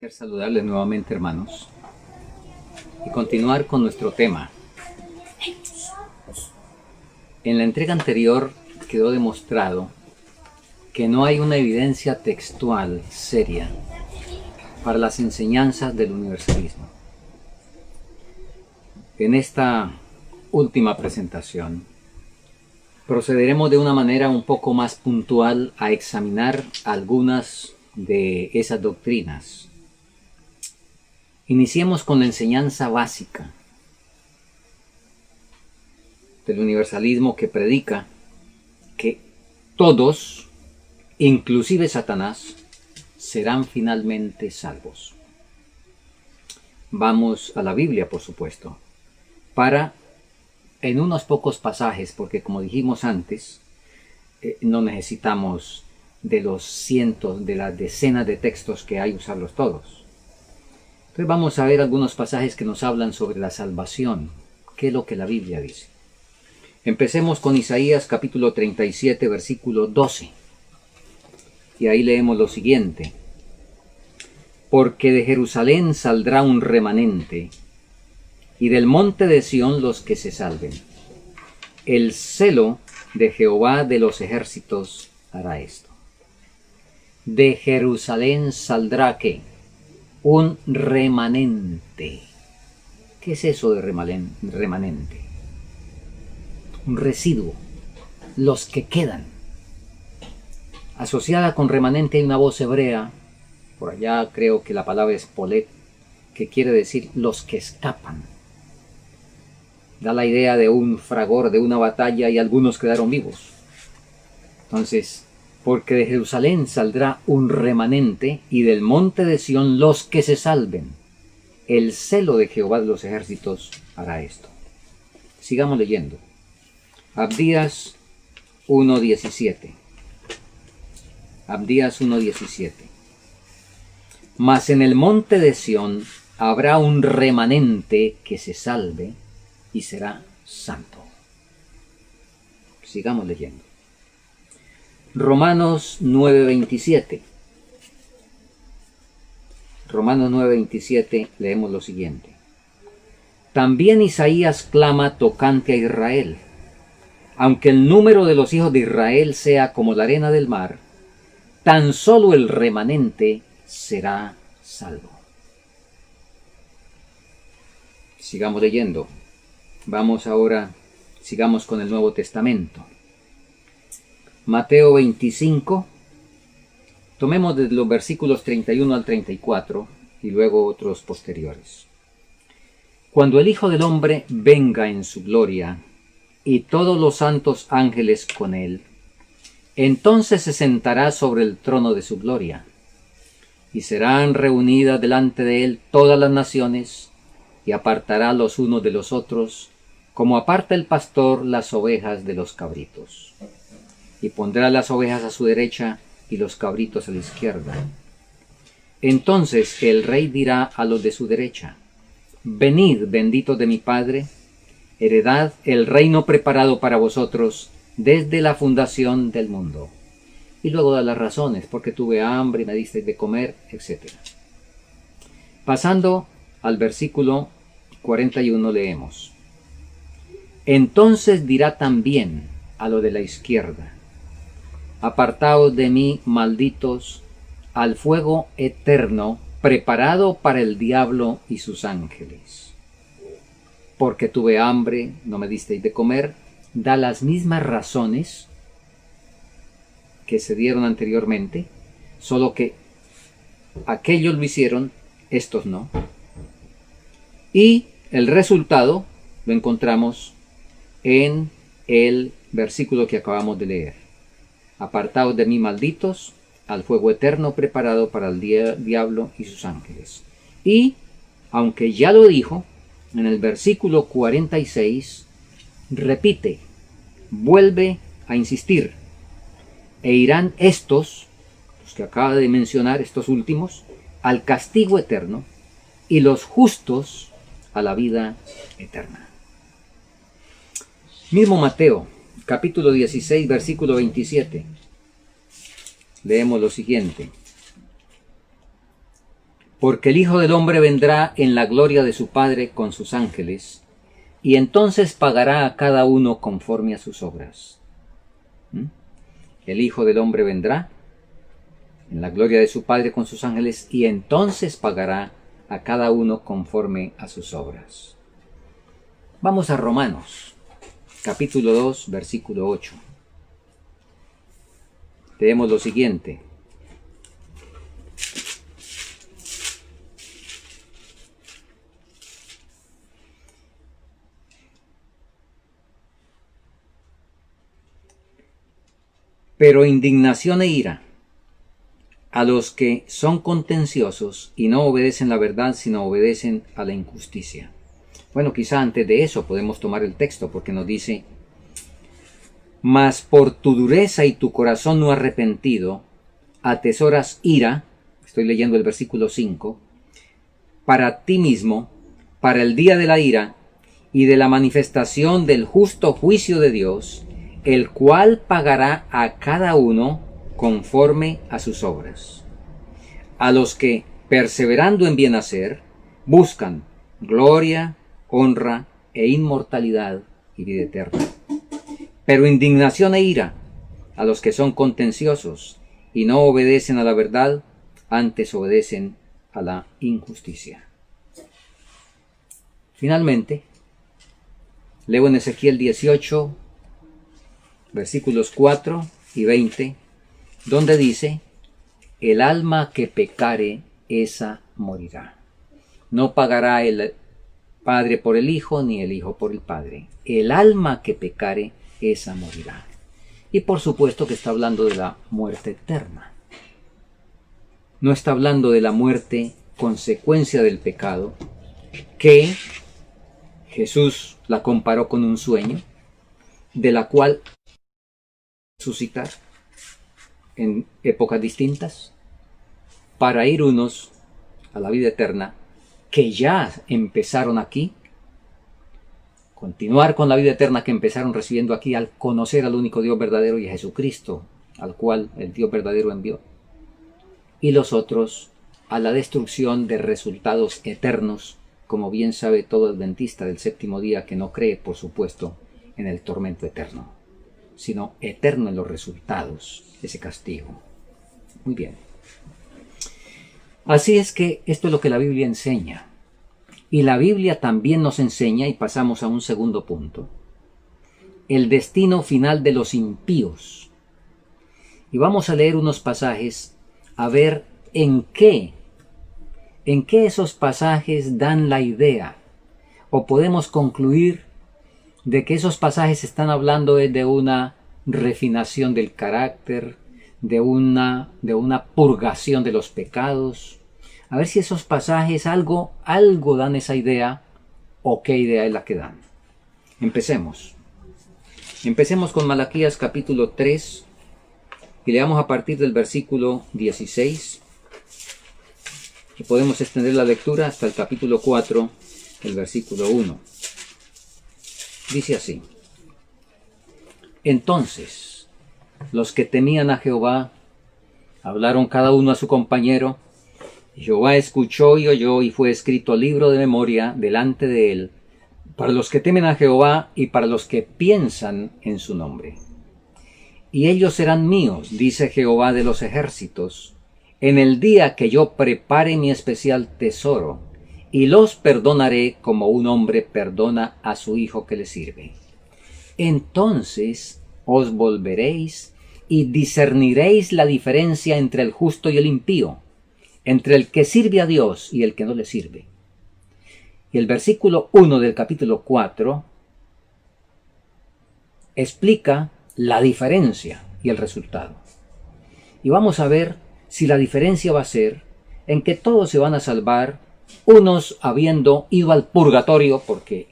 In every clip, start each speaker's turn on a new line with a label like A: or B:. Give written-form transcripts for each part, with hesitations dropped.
A: Quiero saludarles nuevamente, hermanos, y continuar con nuestro tema. En la entrega anterior quedó demostrado que no hay una evidencia textual seria para las enseñanzas del universalismo. En esta última presentación procederemos de una manera un poco más puntual a examinar algunas de esas doctrinas. Iniciemos con la enseñanza básica del universalismo, que predica que todos, inclusive Satanás, serán finalmente salvos. Vamos a la Biblia, por supuesto, para, en unos pocos pasajes, porque como dijimos antes, no necesitamos de los cientos, de las decenas de textos que hay, usarlos todos. Entonces vamos a ver algunos pasajes que nos hablan sobre la salvación, qué es lo que la Biblia dice. Empecemos con Isaías capítulo 37, versículo 12. Y ahí leemos lo siguiente: porque de Jerusalén saldrá un remanente, y del monte de Sión los que se salven. El celo de Jehová de los ejércitos hará esto. De Jerusalén saldrá, ¿qué? Un remanente. ¿Qué es eso de remanente? Un residuo. Los que quedan. Asociada con remanente hay una voz hebrea, por allá creo que la palabra es polet, que quiere decir los que escapan. Da la idea de un fragor, de una batalla, y algunos quedaron vivos. Entonces, porque de Jerusalén saldrá un remanente, y del monte de Sión los que se salven. El celo de Jehová de los ejércitos hará esto. Sigamos leyendo. Abdías 1:17. Abdías 1:17. Mas en el monte de Sión habrá un remanente que se salve y será santo. Sigamos leyendo. Romanos 9:27. Romanos 9:27 leemos lo siguiente: también Isaías clama tocante a Israel: aunque el número de los hijos de Israel sea como la arena del mar, tan solo el remanente será salvo. Sigamos leyendo. Vamos ahora, sigamos con el Nuevo Testamento. Mateo 25, tomemos desde los versículos 31 al 34 y luego otros posteriores. Cuando el Hijo del Hombre venga en su gloria y todos los santos ángeles con él, entonces se sentará sobre el trono de su gloria, y serán reunidas delante de él todas las naciones, y apartará los unos de los otros, como aparta el pastor las ovejas de los cabritos. Y pondrá las ovejas a su derecha y los cabritos a la izquierda. Entonces el rey dirá a los de su derecha: venid, benditos de mi Padre, heredad el reino preparado para vosotros desde la fundación del mundo. Y luego da las razones: porque tuve hambre y me disteis de comer, etc. Pasando al versículo 41 leemos: entonces dirá también a lo de la izquierda: apartaos de mí, malditos, al fuego eterno preparado para el diablo y sus ángeles. Porque tuve hambre, no me disteis de comer. Da las mismas razones que se dieron anteriormente, solo que aquellos lo hicieron, estos no. Y el resultado lo encontramos en el versículo que acabamos de leer: apartaos de mí, malditos, al fuego eterno preparado para el diablo y sus ángeles. Y, aunque ya lo dijo, en el versículo 46, repite, vuelve a insistir: e irán estos, los que acaba de mencionar, estos últimos, al castigo eterno, y los justos a la vida eterna. Mismo Mateo, capítulo 16, versículo 27. Leemos lo siguiente: Porque el Hijo del Hombre vendrá en la gloria de su Padre con sus ángeles, y entonces pagará a cada uno conforme a sus obras. El Hijo del Hombre vendrá en la gloria de su Padre con sus ángeles, y entonces pagará a cada uno conforme a sus obras. Vamos a Romanos, capítulo 2, versículo 8. Leemos lo siguiente. Pero indignación e ira a los que son contenciosos y no obedecen la verdad, sino obedecen a la injusticia. Bueno, quizá antes de eso podemos tomar el texto, porque nos dice: mas por tu dureza y tu corazón no arrepentido, atesoras ira, estoy leyendo el versículo 5, para ti mismo, para el día de la ira y de la manifestación del justo juicio de Dios, el cual pagará a cada uno conforme a sus obras. A los que, perseverando en bien hacer, buscan gloria, honra e inmortalidad y vida eterna. Pero indignación e ira a los que son contenciosos y no obedecen a la verdad, antes obedecen a la injusticia. Finalmente, leo en Ezequiel 18, versículos 4 y 20, donde dice: el alma que pecare, esa morirá. No pagará el Padre por el Hijo, ni el Hijo por el Padre. El alma que pecare, esa morirá. Y por supuesto que está hablando de la muerte eterna. No está hablando de la muerte consecuencia del pecado, que Jesús la comparó con un sueño, de la cual resucitar en épocas distintas, para ir unos a la vida eterna, que ya empezaron aquí, continuar con la vida eterna que empezaron recibiendo aquí al conocer al único Dios verdadero y a Jesucristo, al cual el Dios verdadero envió, y los otros a la destrucción de resultados eternos, como bien sabe todo adventista del séptimo día que no cree, por supuesto, en el tormento eterno, sino eterno en los resultados de ese castigo. Muy bien. Así es que esto es lo que la Biblia enseña. Y la Biblia también nos enseña, y pasamos a un segundo punto, el destino final de los impíos. Y vamos a leer unos pasajes a ver en qué esos pasajes dan la idea, o podemos concluir de que esos pasajes están hablando de una refinación del carácter, de una purgación de los pecados. A ver si esos pasajes algo dan esa idea, o qué idea es la que dan. Empecemos con Malaquías capítulo 3 y leamos a partir del versículo 16, y podemos extender la lectura hasta el capítulo 4, el versículo 1. Dice así: entonces los que temían a Jehová hablaron cada uno a su compañero, y Jehová escuchó y oyó, y fue escrito libro de memoria delante de él, para los que temen a Jehová y para los que piensan en su nombre. Y ellos serán míos, dice Jehová de los ejércitos, en el día que yo prepare mi especial tesoro, y los perdonaré como un hombre perdona a su hijo que le sirve. Entonces os volveréis y discerniréis la diferencia entre el justo y el impío, entre el que sirve a Dios y el que no le sirve. Y el versículo 1 del capítulo 4 explica la diferencia y el resultado. Y vamos a ver si la diferencia va a ser en que todos se van a salvar, unos habiendo ido al purgatorio, porque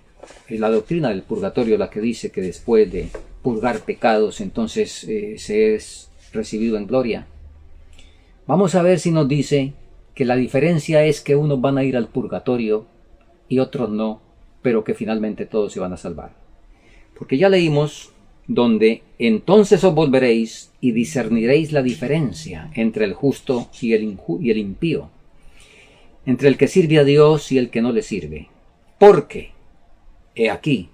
A: es la doctrina del purgatorio la que dice que después de purgar pecados entonces se es recibido en gloria. Vamos a ver si nos dice que la diferencia es que unos van a ir al purgatorio y otros no, pero que finalmente todos se van a salvar. Porque ya leímos donde entonces os volveréis y discerniréis la diferencia entre el justo y el impío. entre el que sirve a Dios y el que no le sirve. Porque, he aquí,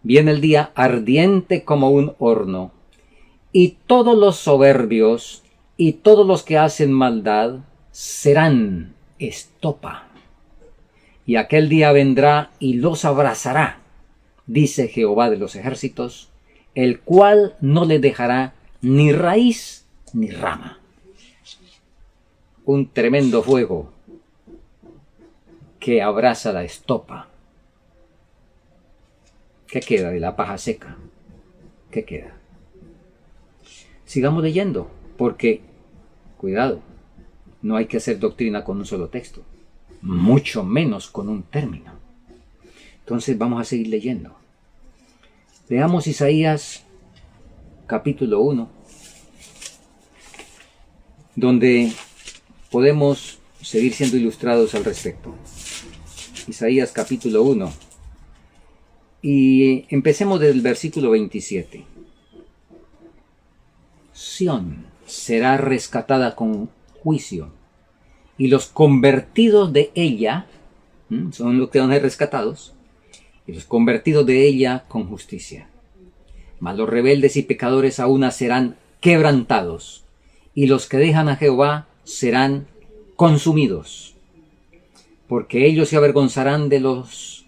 A: viene el día ardiente como un horno, y todos los soberbios y todos los que hacen maldad serán estopa. Y aquel día vendrá y los abrazará, dice Jehová de los ejércitos, el cual no le dejará ni raíz ni rama. Un tremendo fuego que abraza la estopa. ¿Qué queda de la paja seca? ¿Qué queda? Sigamos leyendo, porque, cuidado, no hay que hacer doctrina con un solo texto, mucho menos con un término. Entonces vamos a seguir leyendo. Leamos Isaías capítulo 1, donde podemos seguir siendo ilustrados al respecto. Isaías capítulo 1. Y empecemos del versículo 27. Sión será rescatada con juicio, y los convertidos de ella, son los que van a ser rescatados, y los convertidos de ella con justicia. Mas los rebeldes y pecadores aún serán quebrantados, y los que dejan a Jehová serán consumidos, porque ellos se avergonzarán de los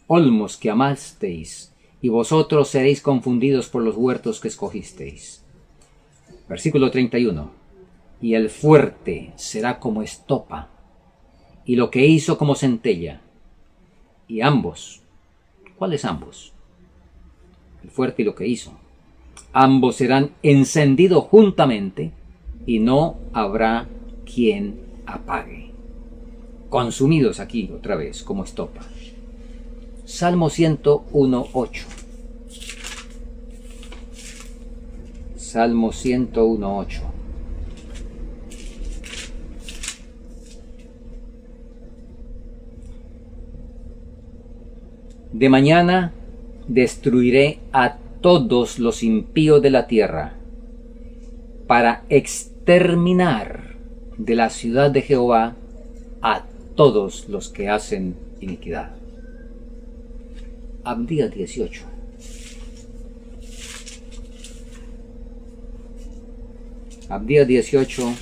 A: olmos que amasteis, y vosotros seréis confundidos por los huertos que escogisteis. Versículo 31. Y el fuerte será como estopa, y lo que hizo como centella. Y ambos, ¿cuáles ambos? El fuerte y lo que hizo. Ambos serán encendidos juntamente, y no habrá quien apague. Consumidos aquí otra vez como estopa. Salmo 101.8. Salmo 101.8. De mañana destruiré a todos los impíos de la tierra, para exterminar de la ciudad de Jehová a todos los que hacen iniquidad. Abdías 18. Abdías 18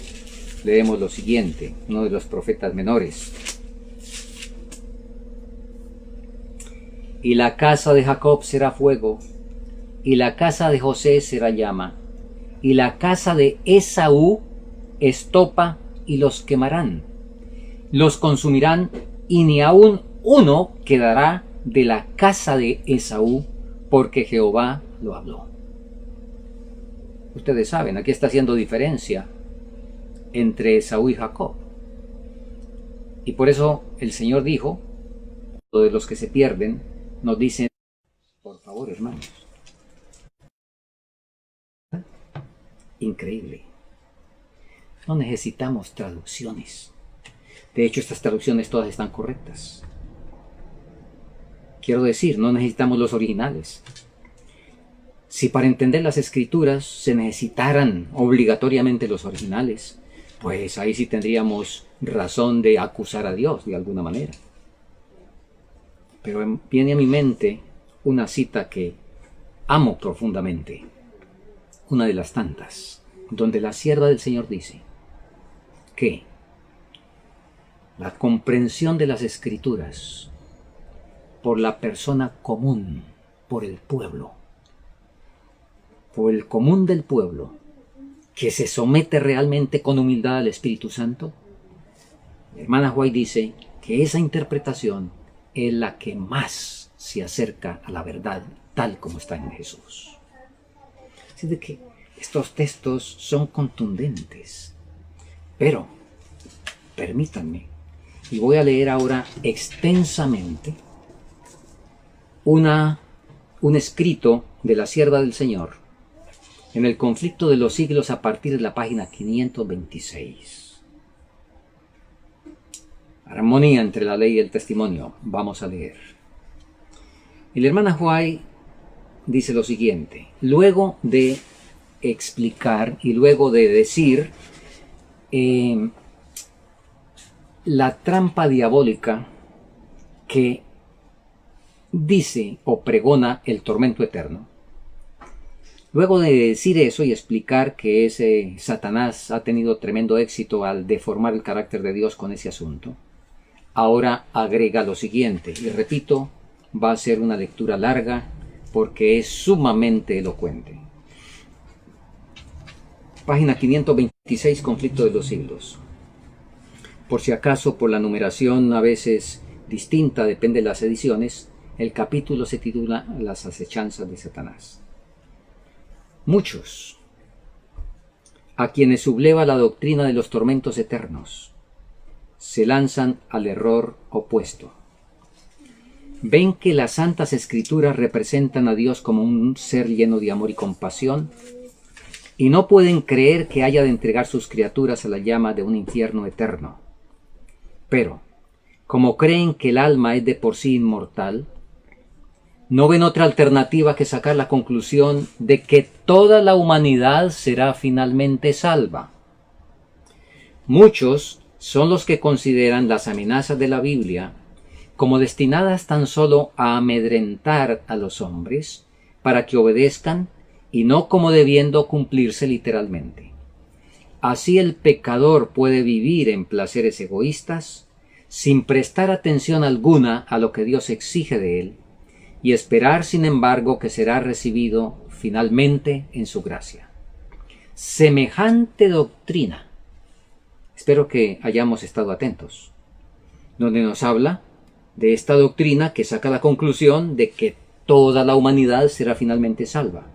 A: leemos lo siguiente, uno de los profetas menores. Y la casa de Jacob será fuego, y la casa de José será llama, y la casa de Esaú estopa, y los quemarán. Los consumirán, y ni aun uno quedará de la casa de Esaú, porque Jehová lo habló. Ustedes saben, aquí está haciendo diferencia entre Esaú y Jacob. Y por eso el Señor dijo, de los que se pierden, nos dicen, por favor, hermanos. Increíble. No necesitamos traducciones. De hecho, estas traducciones todas están correctas. Quiero decir, no necesitamos los originales. Si para entender las escrituras se necesitaran obligatoriamente los originales, pues ahí sí tendríamos razón de acusar a Dios de alguna manera. Pero viene a mi mente una cita que amo profundamente, una de las tantas, donde la sierva del Señor dice que la comprensión de las escrituras por la persona común, por el pueblo, por el común del pueblo, que se somete realmente con humildad al Espíritu Santo, la hermana White dice que esa interpretación es la que más se acerca a la verdad tal como está en Jesús. Así de que estos textos son contundentes, pero permítanme, y voy a leer ahora extensamente un escrito de la sierva del Señor en el conflicto de los siglos a partir de la página 526. Armonía entre la ley y el testimonio. Vamos a leer. Y la hermana White dice lo siguiente. Luego de explicar y luego de decir la trampa diabólica que dice o pregona el tormento eterno. Luego de decir eso y explicar que ese Satanás ha tenido tremendo éxito al deformar el carácter de Dios con ese asunto, ahora agrega lo siguiente, y repito, va a ser una lectura larga porque es sumamente elocuente. Página 526, Conflicto de los siglos. Por si acaso, por la numeración a veces distinta, depende de las ediciones, el capítulo se titula Las acechanzas de Satanás. Muchos, a quienes subleva la doctrina de los tormentos eternos, se lanzan al error opuesto. Ven que las santas escrituras representan a Dios como un ser lleno de amor y compasión, y no pueden creer que haya de entregar sus criaturas a la llama de un infierno eterno. Pero, como creen que el alma es de por sí inmortal, no ven otra alternativa que sacar la conclusión de que toda la humanidad será finalmente salva. Muchos son los que consideran las amenazas de la Biblia como destinadas tan solo a amedrentar a los hombres para que obedezcan y no como debiendo cumplirse literalmente. Así el pecador puede vivir en placeres egoístas sin prestar atención alguna a lo que Dios exige de él y esperar, sin embargo, que será recibido finalmente en su gracia. Semejante doctrina, espero que hayamos estado atentos, donde nos habla de esta doctrina que saca la conclusión de que toda la humanidad será finalmente salva.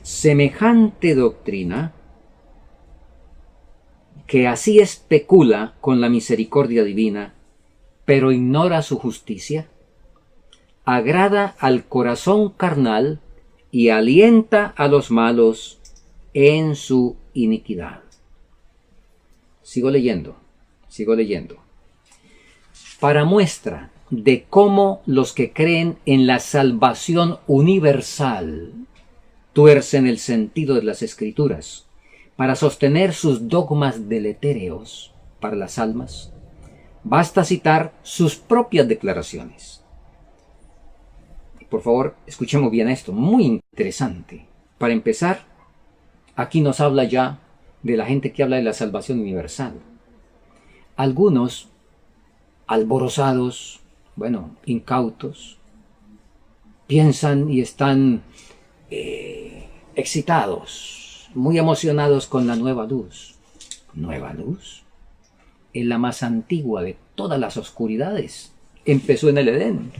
A: Semejante doctrina que así especula con la misericordia divina, pero ignora su justicia, agrada al corazón carnal y alienta a los malos en su iniquidad. Sigo leyendo. Para muestra de cómo los que creen en la salvación universal tuercen el sentido de las Escrituras para sostener sus dogmas deletéreos para las almas, basta citar sus propias declaraciones. Por favor, escuchemos bien esto, muy interesante. Para empezar, aquí nos habla ya de la gente que habla de la salvación universal. Algunos, alborozados, incautos, piensan y están excitados, muy emocionados con la nueva luz. ¿Nueva luz? Es la más antigua de todas las oscuridades. Empezó en el Edén.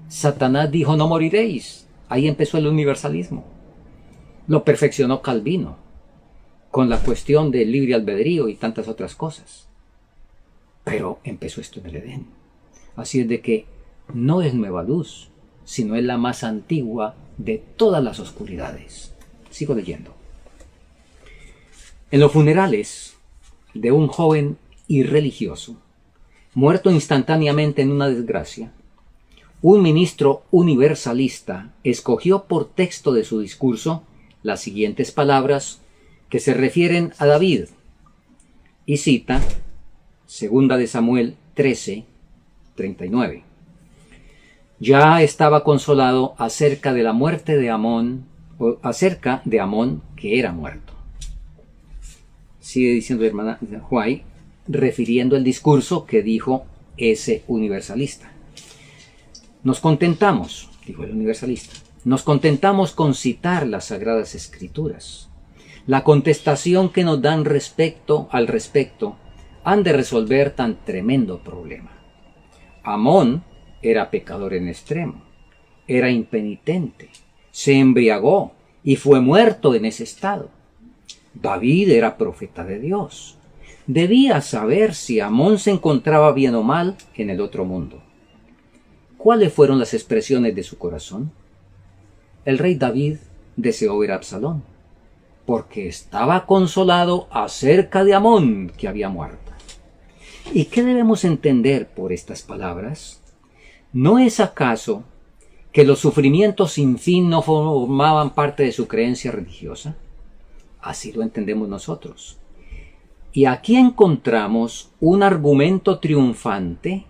A: Satanás dijo no moriréis. Ahí empezó el universalismo. Lo perfeccionó Calvino con la cuestión del libre albedrío y tantas otras cosas. Pero empezó esto en el Edén. Así es de que no es nueva luz, sino es la más antigua de todas las oscuridades. Sigo leyendo. En los funerales de un joven irreligioso, muerto instantáneamente en una desgracia, un ministro universalista escogió por texto de su discurso las siguientes palabras que se refieren a David y cita 2 de Samuel 13:39. Ya estaba consolado acerca de la muerte de Amón, o acerca de Amón que era muerto. Sigue diciendo la hermana White, refiriendo el discurso que dijo ese universalista. Nos contentamos, dijo el universalista, nos contentamos con citar las Sagradas Escrituras. La contestación que nos dan al respecto han de resolver tan tremendo problema. Amón era pecador en extremo, era impenitente, se embriagó y fue muerto en ese estado. David era profeta de Dios. Debía saber si Amón se encontraba bien o mal en el otro mundo. ¿Cuáles fueron las expresiones de su corazón? El rey David deseó ver a Absalón, porque estaba consolado acerca de Amón que había muerto. ¿Y qué debemos entender por estas palabras? ¿No es acaso que los sufrimientos sin fin no formaban parte de su creencia religiosa? Así lo entendemos nosotros. Y aquí encontramos un argumento triunfante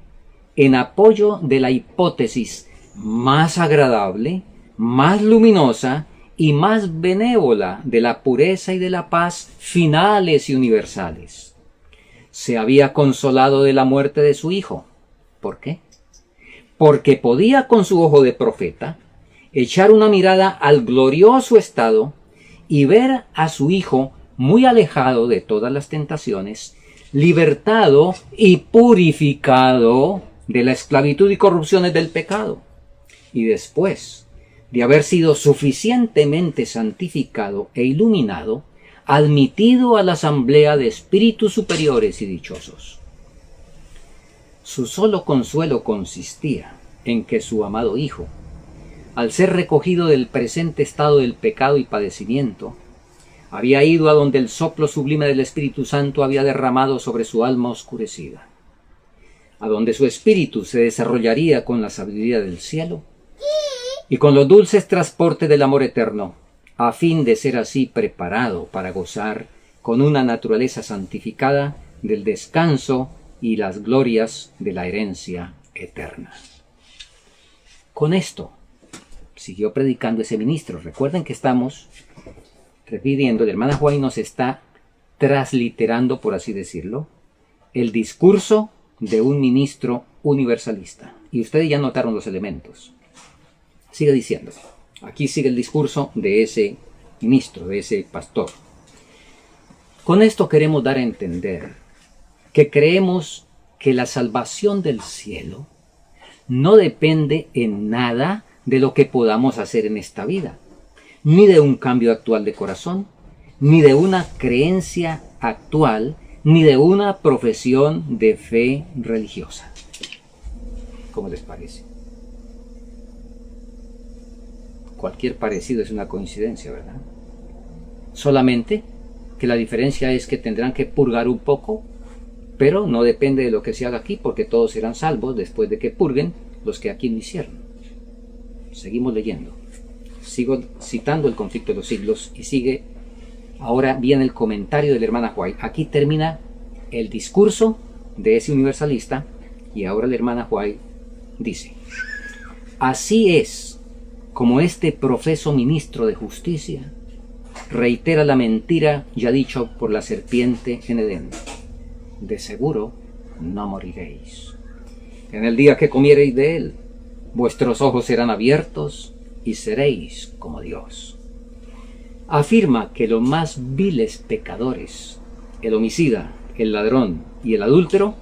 A: en apoyo de la hipótesis más agradable, más luminosa y más benévola de la pureza y de la paz finales y universales. Se había consolado de la muerte de su hijo. ¿Por qué? Porque podía con su ojo de profeta echar una mirada al glorioso estado y ver a su hijo muy alejado de todas las tentaciones, libertado y purificado de la esclavitud y corrupciones del pecado. Y después de haber sido suficientemente santificado e iluminado, admitido a la asamblea de espíritus superiores y dichosos. Su solo consuelo consistía en que su amado hijo, al ser recogido del presente estado del pecado y padecimiento, había ido a donde el soplo sublime del Espíritu Santo había derramado sobre su alma oscurecida, a donde su espíritu se desarrollaría con la sabiduría del cielo y con los dulces transportes del amor eterno, a fin de ser así preparado para gozar con una naturaleza santificada del descanso y las glorias de la herencia eterna. Con esto siguió predicando ese ministro. Recuerden que estamos repitiendo, la hermana White nos está transliterando, por así decirlo, el discurso de un ministro universalista. Y ustedes ya notaron los elementos. Sigue diciendo. Aquí sigue el discurso de ese ministro, de ese pastor. Con esto queremos dar a entender que creemos que la salvación del cielo no depende en nada de lo que podamos hacer en esta vida, ni de un cambio actual de corazón, ni de una creencia actual, ni de una profesión de fe religiosa. ¿Cómo les parece? Cualquier parecido es una coincidencia, ¿verdad? Solamente que la diferencia es que tendrán que purgar un poco, pero no depende de lo que se haga aquí, porque todos serán salvos después de que purguen los que aquí no hicieron. Seguimos leyendo. Sigo citando el conflicto de los siglos y sigue. Ahora viene el comentario de la hermana White. Aquí termina el discurso de ese universalista y ahora la hermana White dice: así es como este profeso ministro de justicia reitera la mentira ya dicho por la serpiente en Edén: de seguro no moriréis. En el día que comiereis de él, vuestros ojos serán abiertos y seréis como Dios. Afirma que los más viles pecadores, el homicida, el ladrón y el adúltero,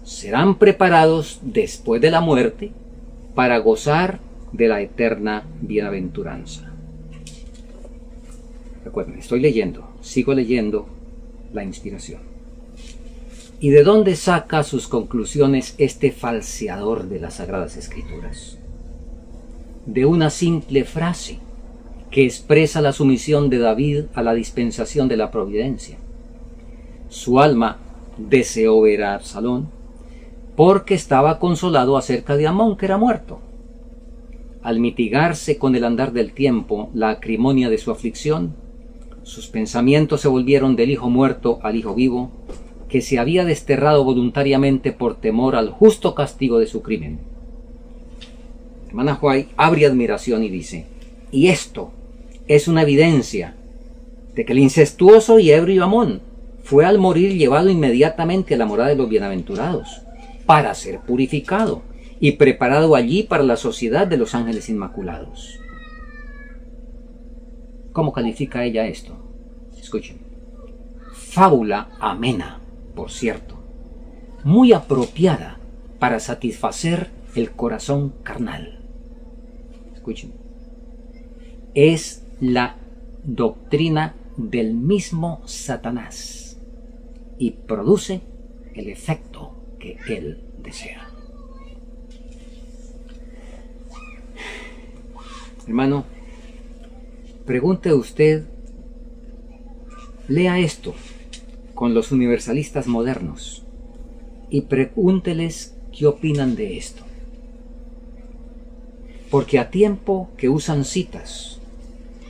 A: serán preparados después de la muerte para gozar de la eterna bienaventuranza. Recuerden, sigo leyendo la inspiración. ¿Y de dónde saca sus conclusiones este falseador de las Sagradas Escrituras? De una simple frase que expresa la sumisión de David a la dispensación de la providencia. Su alma deseó ver a Absalón porque estaba consolado acerca de Amón, que era muerto. Al mitigarse con el andar del tiempo la acrimonia de su aflicción, sus pensamientos se volvieron del hijo muerto al hijo vivo, que se había desterrado voluntariamente por temor al justo castigo de su crimen. Hermana White abre admiración y dice: y esto es una evidencia de que el incestuoso y ebrio Amón fue al morir llevado inmediatamente a la morada de los bienaventurados para ser purificado y preparado allí para la sociedad de los ángeles inmaculados. ¿Cómo califica ella esto? Escuchen. Fábula amena, por cierto, muy apropiada para satisfacer el corazón carnal. Escuchen. Es la doctrina del mismo Satanás y produce el efecto que él desea. Hermano, pregunte usted, lea esto con los universalistas modernos y pregúnteles qué opinan de esto. Porque a tiempo que usan citas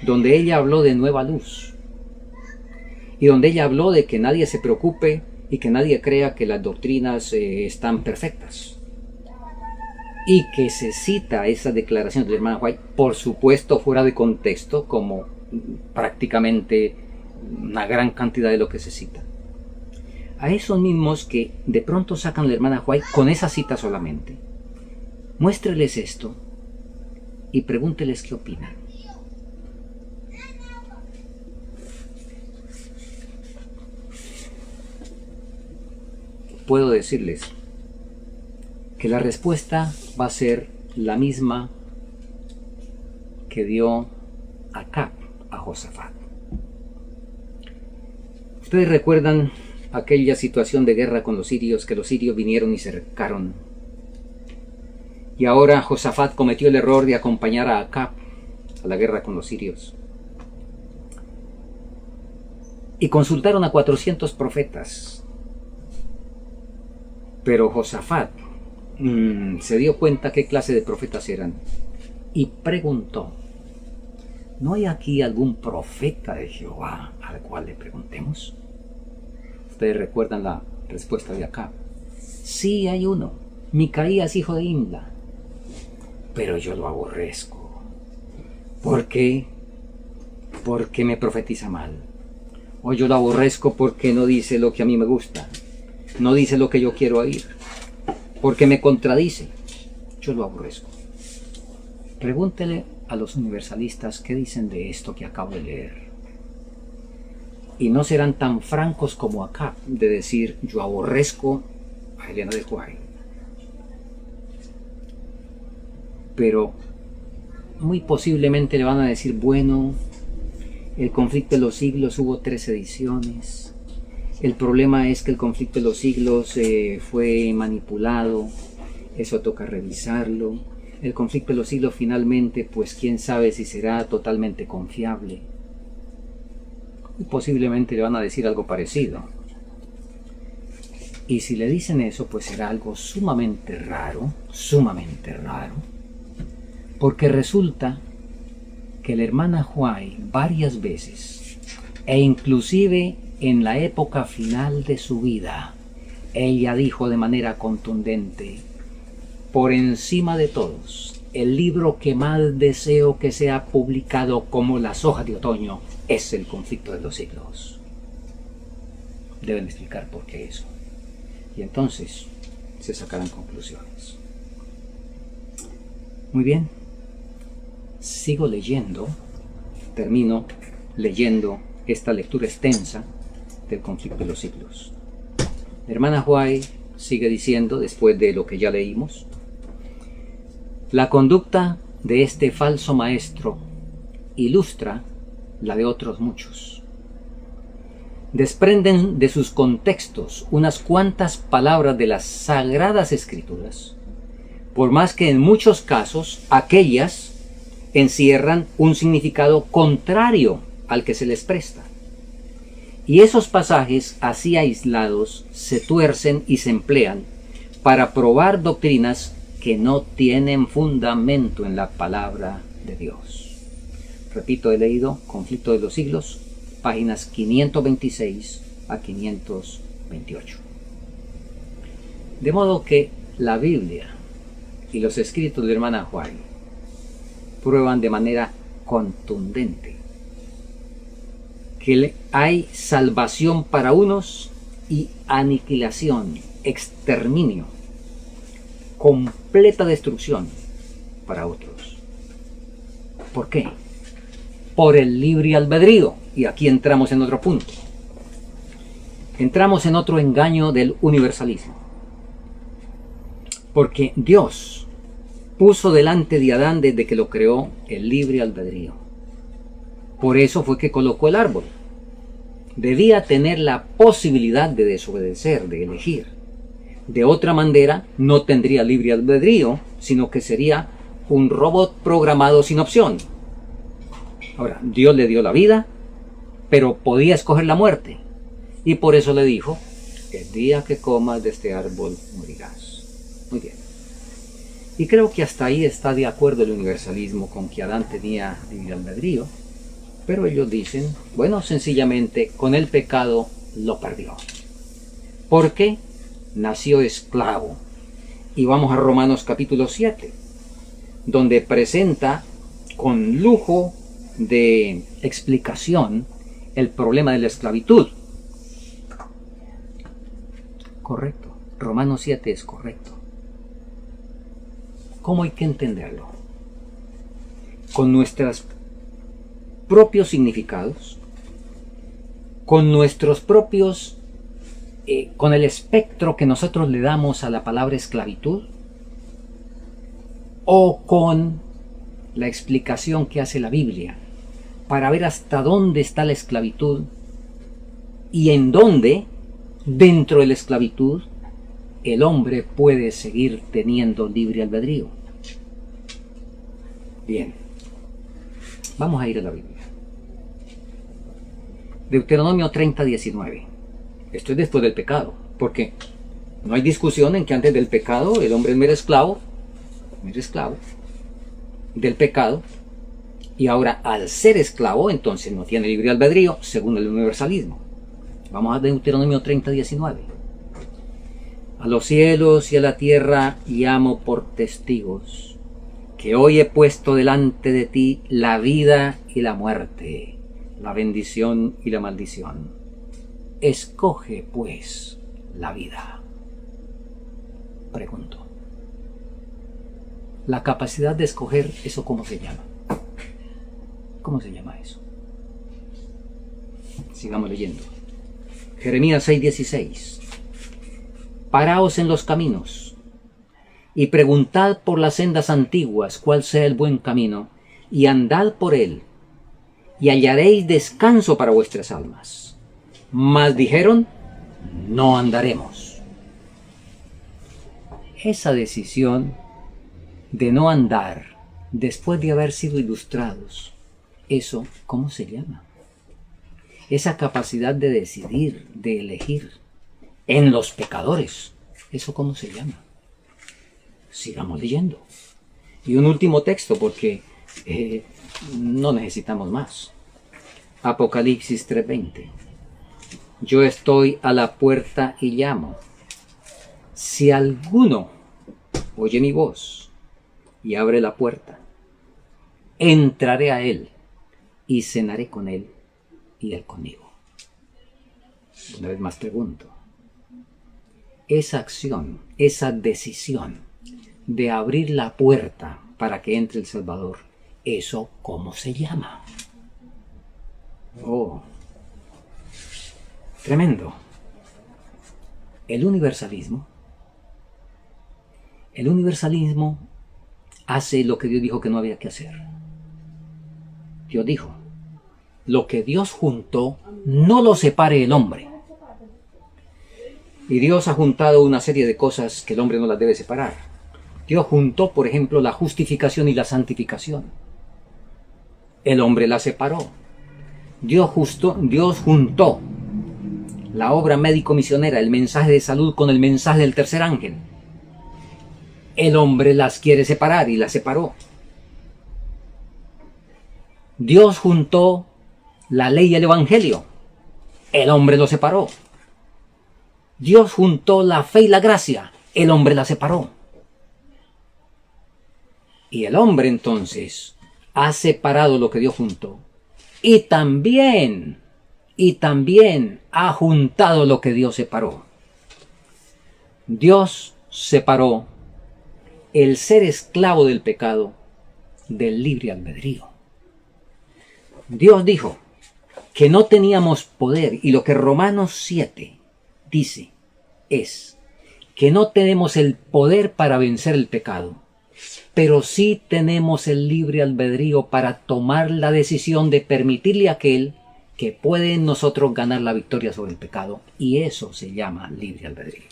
A: donde ella habló de nueva luz y donde ella habló de que nadie se preocupe y que nadie crea que las doctrinas están perfectas. Y que se cita esa declaración de la hermana White, por supuesto fuera de contexto, como prácticamente una gran cantidad de lo que se cita. A esos mismos que de pronto sacan a la hermana White con esa cita solamente, muéstreles esto y pregúnteles qué opinan. Puedo decirles que la respuesta va a ser la misma que dio Acab a Josafat. Ustedes recuerdan aquella situación de guerra con los sirios, que los sirios vinieron y se cercaron. Y ahora Josafat cometió el error de acompañar a Acab a la guerra con los sirios. Y consultaron a 400 profetas. Pero Josafat se dio cuenta qué clase de profetas eran y preguntó: ¿no hay aquí algún profeta de Jehová al cual le preguntemos? Ustedes recuerdan la respuesta de Acab. Sí, hay uno, Micaías, hijo de Imla, pero yo lo aborrezco. ¿Por qué? Porque me profetiza mal. O yo lo aborrezco porque no dice lo que a mí me gusta, no dice lo que yo quiero oír, porque me contradice. Yo lo aborrezco. Pregúntele a los universalistas qué dicen de esto que acabo de leer. Y no serán tan francos como acá de decir: yo aborrezco a Elena de White. Pero muy posiblemente le van a decir: bueno, el conflicto de los siglos hubo 3 ediciones. El problema es que el conflicto de los siglos fue manipulado. Eso toca revisarlo. El conflicto de los siglos finalmente, pues quién sabe si será totalmente confiable. Y posiblemente le van a decir algo parecido. Y si le dicen eso, pues será algo sumamente raro, porque resulta que la hermana White varias veces, e inclusive en la época final de su vida, ella dijo de manera contundente: por encima de todos, el libro que más deseo que sea publicado como las hojas de otoño es el conflicto de los siglos. Deben explicar por qué eso. Y entonces se sacarán conclusiones. Muy bien. Sigo leyendo. Termino leyendo esta lectura extensa del conflicto de los siglos. La hermana White sigue diciendo, después de lo que ya leímos: la conducta de este falso maestro ilustra la de otros muchos. Desprenden de sus contextos unas cuantas palabras de las Sagradas Escrituras, por más que en muchos casos aquellas encierran un significado contrario al que se les presta. Y esos pasajes así aislados se tuercen y se emplean para probar doctrinas que no tienen fundamento en la palabra de Dios. Repito, he leído Conflicto de los Siglos, páginas 526 a 528. De modo que la Biblia y los escritos de la hermana White prueban de manera contundente que hay salvación para unos y aniquilación, exterminio, completa destrucción para otros. ¿Por qué? Por el libre albedrío. Y aquí entramos en otro punto. Entramos en otro engaño del universalismo. Porque Dios puso delante de Adán, desde que lo creó, el libre albedrío. Por eso fue que colocó el árbol. Debía tener la posibilidad de desobedecer, de elegir. De otra manera, no tendría libre albedrío, sino que sería un robot programado sin opción. Ahora, Dios le dio la vida, pero podía escoger la muerte. Y por eso le dijo: el día que comas de este árbol morirás. Muy bien. Y creo que hasta ahí está de acuerdo el universalismo con que Adán tenía libre albedrío, Pero ellos dicen, bueno, sencillamente con el pecado lo perdió. ¿Por qué? Nació esclavo. Y vamos a Romanos capítulo 7, donde presenta con lujo de explicación el problema de la esclavitud. Correcto, Romanos 7 es correcto. ¿Cómo hay que entenderlo? Con nuestros propios significados, con nuestros propios, con el espectro que nosotros le damos a la palabra esclavitud, o con la explicación que hace la Biblia para ver hasta dónde está la esclavitud y en dónde, dentro de la esclavitud, el hombre puede seguir teniendo libre albedrío. Bien, vamos a ir a la Biblia. Deuteronomio 30:19. Esto es después del pecado, porque no hay discusión en que antes del pecado el hombre era esclavo del pecado, y ahora al ser esclavo entonces no tiene libre albedrío según el universalismo. Vamos a Deuteronomio 30:19. A los cielos y a la tierra llamo por testigos que hoy he puesto delante de ti la vida y la muerte, la bendición y la maldición. Escoge pues la vida. Pregunto, la capacidad de escoger, ¿eso cómo se llama? ¿Cómo se llama eso? Sigamos leyendo. Jeremías 6:16. Paraos en los caminos y preguntad por las sendas antiguas cuál sea el buen camino, y andad por él, y hallaréis descanso para vuestras almas. Mas dijeron, no andaremos. Esa decisión de no andar después de haber sido ilustrados, ¿eso cómo se llama? Esa capacidad de decidir, de elegir en los pecadores, ¿eso cómo se llama? Sigamos leyendo. Y un último texto, porque no necesitamos más. Apocalipsis 3:20. Yo estoy a la puerta y llamo. Si alguno oye mi voz y abre la puerta, entraré a él y cenaré con él y él conmigo. Una vez más pregunto, esa acción, esa decisión de abrir la puerta para que entre el Salvador, ¿eso cómo se llama? Oh, tremendo. El universalismo hace lo que Dios dijo que no había que hacer. Dios dijo, lo que Dios juntó, no lo separe el hombre. Y Dios ha juntado una serie de cosas que el hombre no las debe separar. Dios juntó, por ejemplo, la justificación y la santificación. El hombre la separó. Dios juntó la obra médico-misionera, el mensaje de salud con el mensaje del tercer ángel. El hombre las quiere separar y las separó. Dios juntó la ley y el evangelio. El hombre lo separó. Dios juntó la fe y la gracia. El hombre la separó. Y el hombre entonces ha separado lo que Dios juntó. Y también ha juntado lo que Dios separó. Dios separó el ser esclavo del pecado del libre albedrío. Dios dijo que no teníamos poder, y lo que Romanos 7 dice es que no tenemos el poder para vencer el pecado, pero sí tenemos el libre albedrío para tomar la decisión de permitirle a aquel que puede en nosotros ganar la victoria sobre el pecado, y eso se llama libre albedrío.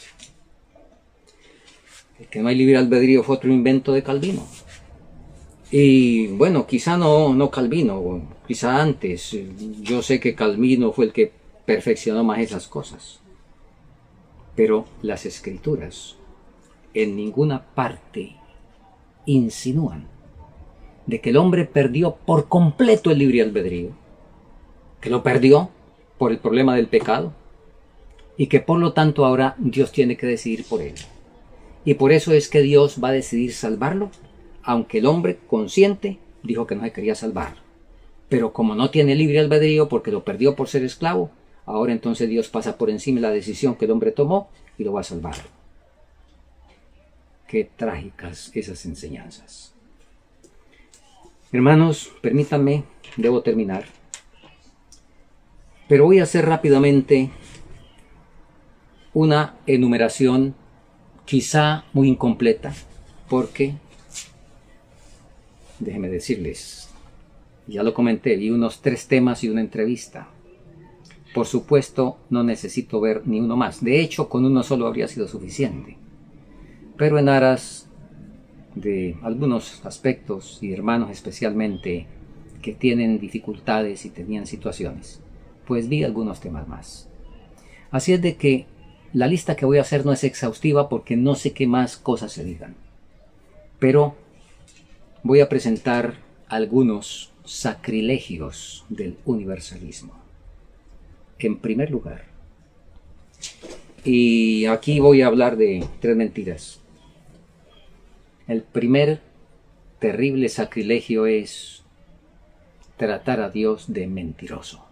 A: El que no hay libre albedrío fue otro invento de Calvino. Y bueno, quizá no Calvino, quizá antes. Yo sé que Calvino fue el que perfeccionó más esas cosas. Pero las escrituras en ninguna parte insinúan de que el hombre perdió por completo el libre albedrío, que lo perdió por el problema del pecado y que por lo tanto ahora Dios tiene que decidir por él. Y por eso es que Dios va a decidir salvarlo, aunque el hombre consciente dijo que no se quería salvar. Pero como no tiene libre albedrío porque lo perdió por ser esclavo, ahora entonces Dios pasa por encima de la decisión que el hombre tomó y lo va a salvar. Qué trágicas esas enseñanzas. Hermanos, permítanme, debo terminar. Pero voy a hacer rápidamente una enumeración quizá muy incompleta, porque, déjenme decirles, ya lo comenté, vi unos 3 temas y una entrevista. Por supuesto, no necesito ver ni uno más. De hecho, con uno solo habría sido suficiente. Pero en aras de algunos aspectos y hermanos especialmente que tienen dificultades y tenían situaciones, pues vi algunos temas más. Así es de que la lista que voy a hacer no es exhaustiva porque no sé qué más cosas se digan. Pero voy a presentar algunos sacrilegios del universalismo. En primer lugar, y aquí voy a hablar de 3 mentiras. El primer terrible sacrilegio es tratar a Dios de mentiroso.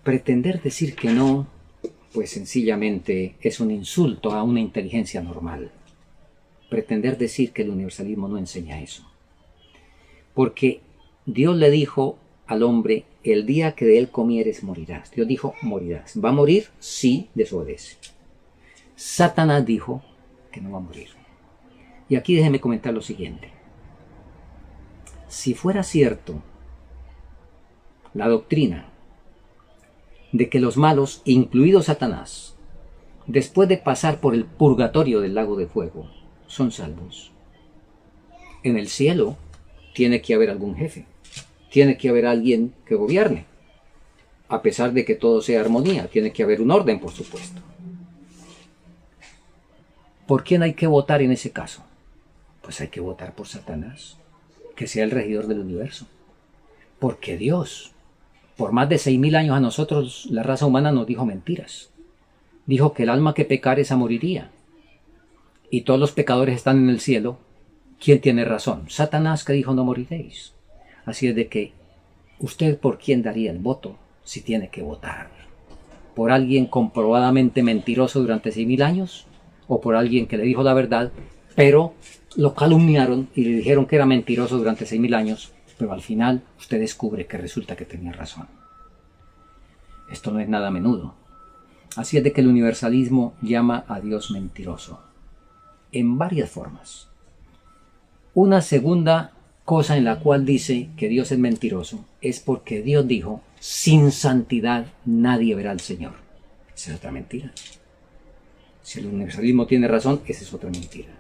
A: Pretender decir que no, pues sencillamente es un insulto a una inteligencia normal. Pretender decir que el universalismo no enseña eso. Porque Dios le dijo al hombre, el día que de él comieres morirás. Dios dijo, morirás. ¿Va a morir? Sí, desobedece. Satanás dijo que no va a morir. Y aquí déjenme comentar lo siguiente. Si fuera cierto la doctrina de que los malos, incluido Satanás, después de pasar por el purgatorio del lago de fuego, son salvos, en el cielo tiene que haber algún jefe, tiene que haber alguien que gobierne, a pesar de que todo sea armonía, tiene que haber un orden, por supuesto. ¿Por quién hay que votar en ese caso? Pues hay que votar por Satanás, que sea el regidor del universo. Porque Dios, por más de 6.000 años a nosotros, la raza humana nos dijo mentiras. Dijo que el alma que pecare esa moriría. Y todos los pecadores están en el cielo. ¿Quién tiene razón? Satanás, que dijo no moriréis. Así es de que, ¿usted por quién daría el voto si tiene que votar? ¿Por alguien comprobadamente mentiroso durante 6.000 años? ¿O por alguien que le dijo la verdad, pero lo calumniaron y le dijeron que era mentiroso durante 6.000 años, pero al final usted descubre que resulta que tenía razón? Esto no es nada menudo. Así es de que el universalismo llama a Dios mentiroso, en varias formas. Una segunda cosa en la cual dice que Dios es mentiroso es porque Dios dijo, sin santidad nadie verá al Señor. Esa es otra mentira. Si el universalismo tiene razón, esa es otra mentira.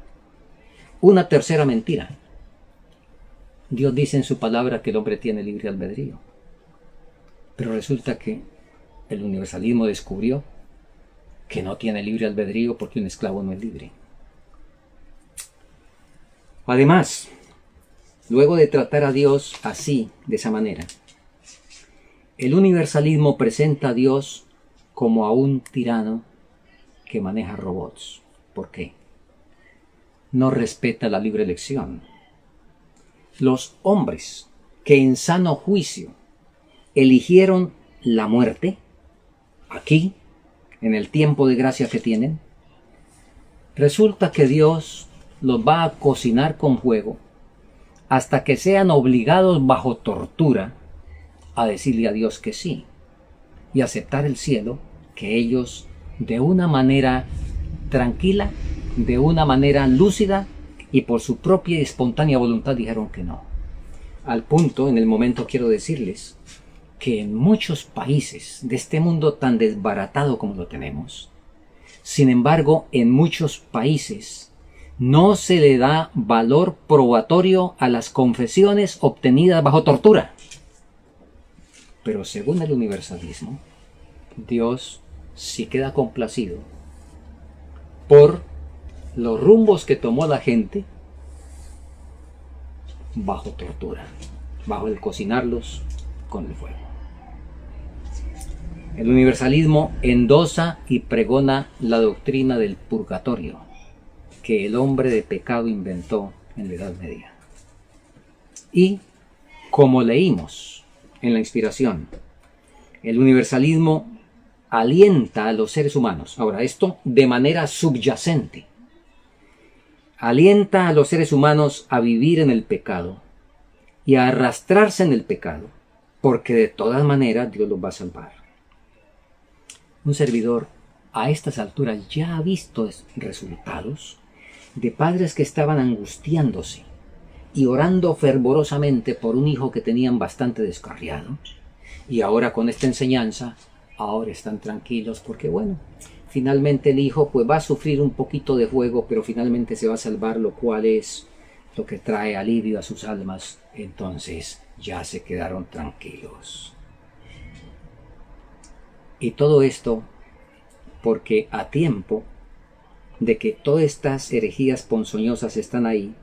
A: Una tercera mentira. Dios dice en su palabra que el hombre tiene libre albedrío. Pero resulta que el universalismo descubrió que no tiene libre albedrío porque un esclavo no es libre. Además, luego de tratar a Dios así, de esa manera, el universalismo presenta a Dios como a un tirano que maneja robots. ¿Por qué? No respeta la libre elección. Los hombres que en sano juicio eligieron la muerte, aquí, en el tiempo de gracia que tienen, resulta que Dios los va a cocinar con fuego hasta que sean obligados bajo tortura a decirle a Dios que sí y aceptar el cielo que ellos de una manera tranquila, de una manera lúcida y por su propia y espontánea voluntad dijeron que no. Al punto, en el momento quiero decirles que en muchos países de este mundo tan desbaratado como lo tenemos, sin embargo, en muchos países no se le da valor probatorio a las confesiones obtenidas bajo tortura. Pero según el universalismo, Dios sí queda complacido por los rumbos que tomó la gente bajo tortura, bajo el cocinarlos con el fuego. El universalismo endosa y pregona la doctrina del purgatorio que el hombre de pecado inventó en la Edad Media. Y, como leímos en la inspiración, el universalismo alienta a los seres humanos, ahora esto de manera subyacente, alienta a los seres humanos a vivir en el pecado y a arrastrarse en el pecado, porque de todas maneras Dios los va a salvar. Un servidor a estas alturas ya ha visto resultados de padres que estaban angustiándose y orando fervorosamente por un hijo que tenían bastante descarriado, y ahora con esta enseñanza, ahora están tranquilos porque bueno, finalmente el hijo pues va a sufrir un poquito de fuego, pero finalmente se va a salvar, lo cual es lo que trae alivio a sus almas. Entonces ya se quedaron tranquilos. Y todo esto porque a tiempo de que todas estas herejías ponzoñosas están ahí,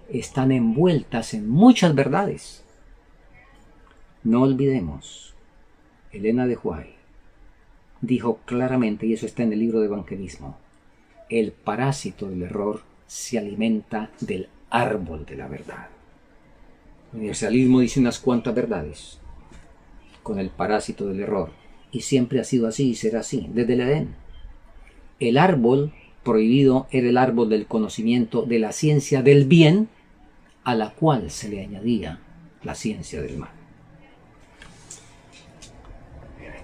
A: están envueltas en muchas verdades. No olvidemos, Elena de White dijo claramente, y eso está en el libro de Evangelismo, el parásito del error se alimenta del árbol de la verdad. El universalismo dice unas cuantas verdades con el parásito del error, y siempre ha sido así y será así, desde el Edén. El árbol prohibido era el árbol del conocimiento de la ciencia del bien, a la cual se le añadía la ciencia del mal.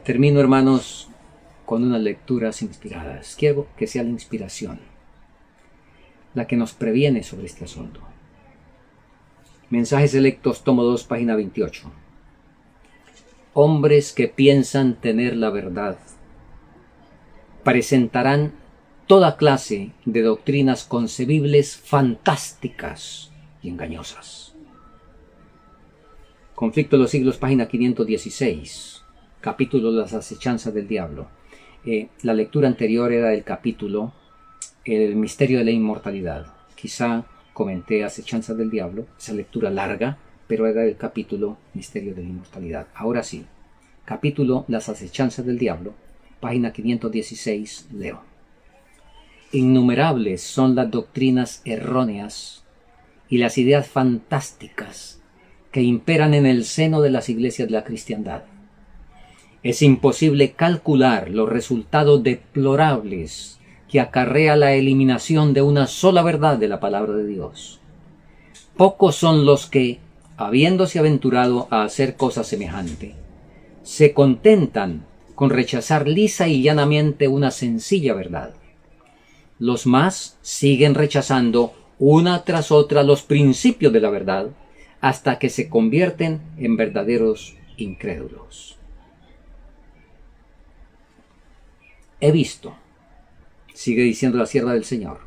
A: Termino, hermanos, con unas lecturas inspiradas. Quiero que sea la inspiración la que nos previene sobre este asunto. Mensajes Selectos, tomo 2, página 28. Hombres que piensan tener la verdad presentarán toda clase de doctrinas concebibles fantásticas y engañosas. Conflicto de los siglos, página 516, capítulo Las acechanzas del diablo. La lectura anterior era del capítulo El misterio de la inmortalidad. Quizá comenté Acechanzas del diablo, esa lectura larga, pero era del capítulo Misterio de la inmortalidad. Ahora sí, capítulo Las acechanzas del diablo, página 516, leo. Innumerables son las doctrinas erróneas y las ideas fantásticas que imperan en el seno de las iglesias de la cristiandad. Es imposible calcular los resultados deplorables que acarrea la eliminación de una sola verdad de la palabra de Dios. Pocos son los que, habiéndose aventurado a hacer cosa semejante, se contentan con rechazar lisa y llanamente una sencilla verdad. Los más siguen rechazando una tras otra los principios de la verdad hasta que se convierten en verdaderos incrédulos. He visto, sigue diciendo la sierva del Señor,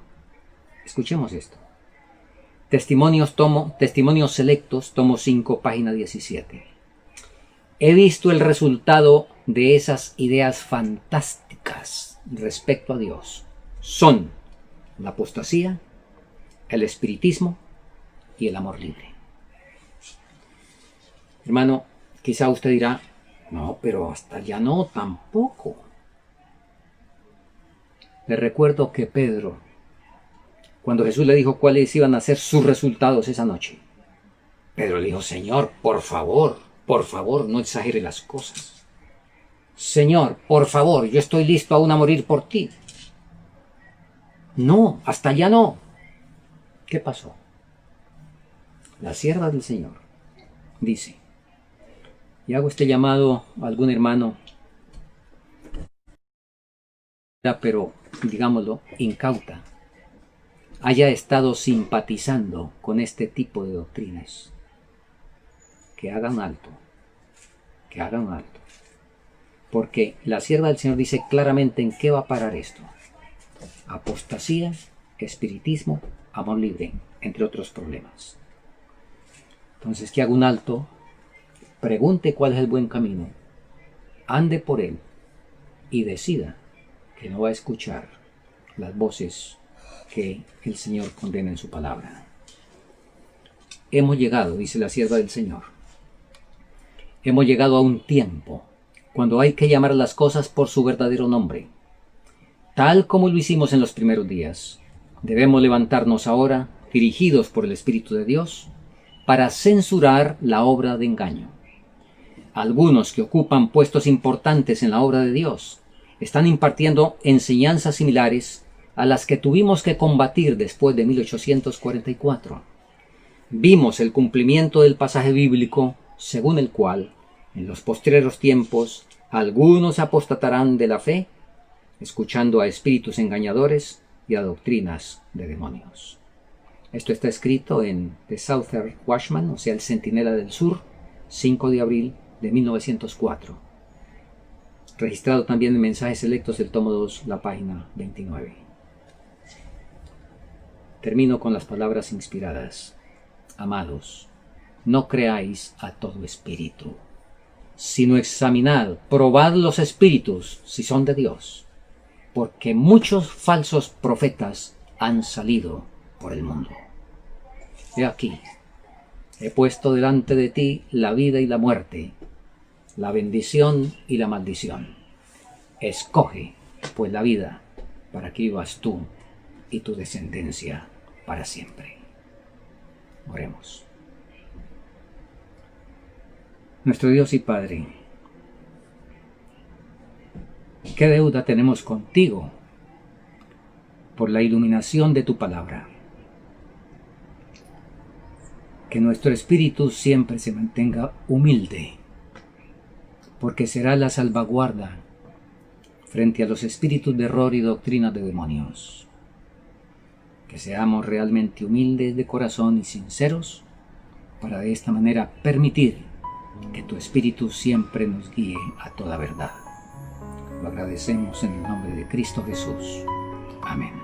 A: escuchemos esto. Testimonios Selectos, tomo 5, página 17. He visto el resultado de esas ideas fantásticas respecto a Dios. Son la apostasía, el espiritismo y el amor libre. Hermano, quizá usted dirá, no, pero hasta allá no, tampoco. Le recuerdo que Pedro, cuando Jesús le dijo cuáles iban a ser sus resultados esa noche, Pedro le dijo, Señor, por favor, no exagere las cosas. Señor, por favor, yo estoy listo aún a morir por ti. No, hasta allá no. ¿Qué pasó? La sierva del Señor dice, y hago este llamado a algún hermano, pero digámoslo, incauta, haya estado simpatizando con este tipo de doctrinas, que hagan alto, porque la sierva del Señor dice claramente en qué va a parar esto: apostasía, espiritismo, amor libre, entre otros problemas. Entonces, que haga un alto, pregunte cuál es el buen camino, ande por él y decida que no va a escuchar las voces que el Señor condena en su palabra. Hemos llegado, dice la sierva del Señor, Hemos llegado a un tiempo cuando hay que llamar las cosas por su verdadero nombre. Tal como lo hicimos en los primeros días, debemos levantarnos ahora, dirigidos por el Espíritu de Dios, para censurar la obra de engaño. Algunos que ocupan puestos importantes en la obra de Dios están impartiendo enseñanzas similares a las que tuvimos que combatir después de 1844. Vimos el cumplimiento del pasaje bíblico según el cual, en los postreros tiempos, algunos apostatarán de la fe, escuchando a espíritus engañadores y a doctrinas de demonios. Esto está escrito en The Southern Watchman, o sea, el Centinela del Sur, 5 de abril de 1904. Registrado también en Mensajes Selectos del tomo 2, la página 29. Termino con las palabras inspiradas. Amados, no creáis a todo espíritu, sino examinad, probad los espíritus si son de Dios, porque muchos falsos profetas han salido por el mundo. He aquí, he puesto delante de ti la vida y la muerte, la bendición y la maldición. Escoge, pues, la vida, para que vivas tú y tu descendencia para siempre. Oremos. Nuestro Dios y Padre, ¿qué deuda tenemos contigo por la iluminación de tu palabra? Que nuestro espíritu siempre se mantenga humilde, porque será la salvaguarda frente a los espíritus de error y doctrinas de demonios. Que seamos realmente humildes de corazón y sinceros, para de esta manera permitir que tu espíritu siempre nos guíe a toda verdad. Lo agradecemos en el nombre de Cristo Jesús. Amén.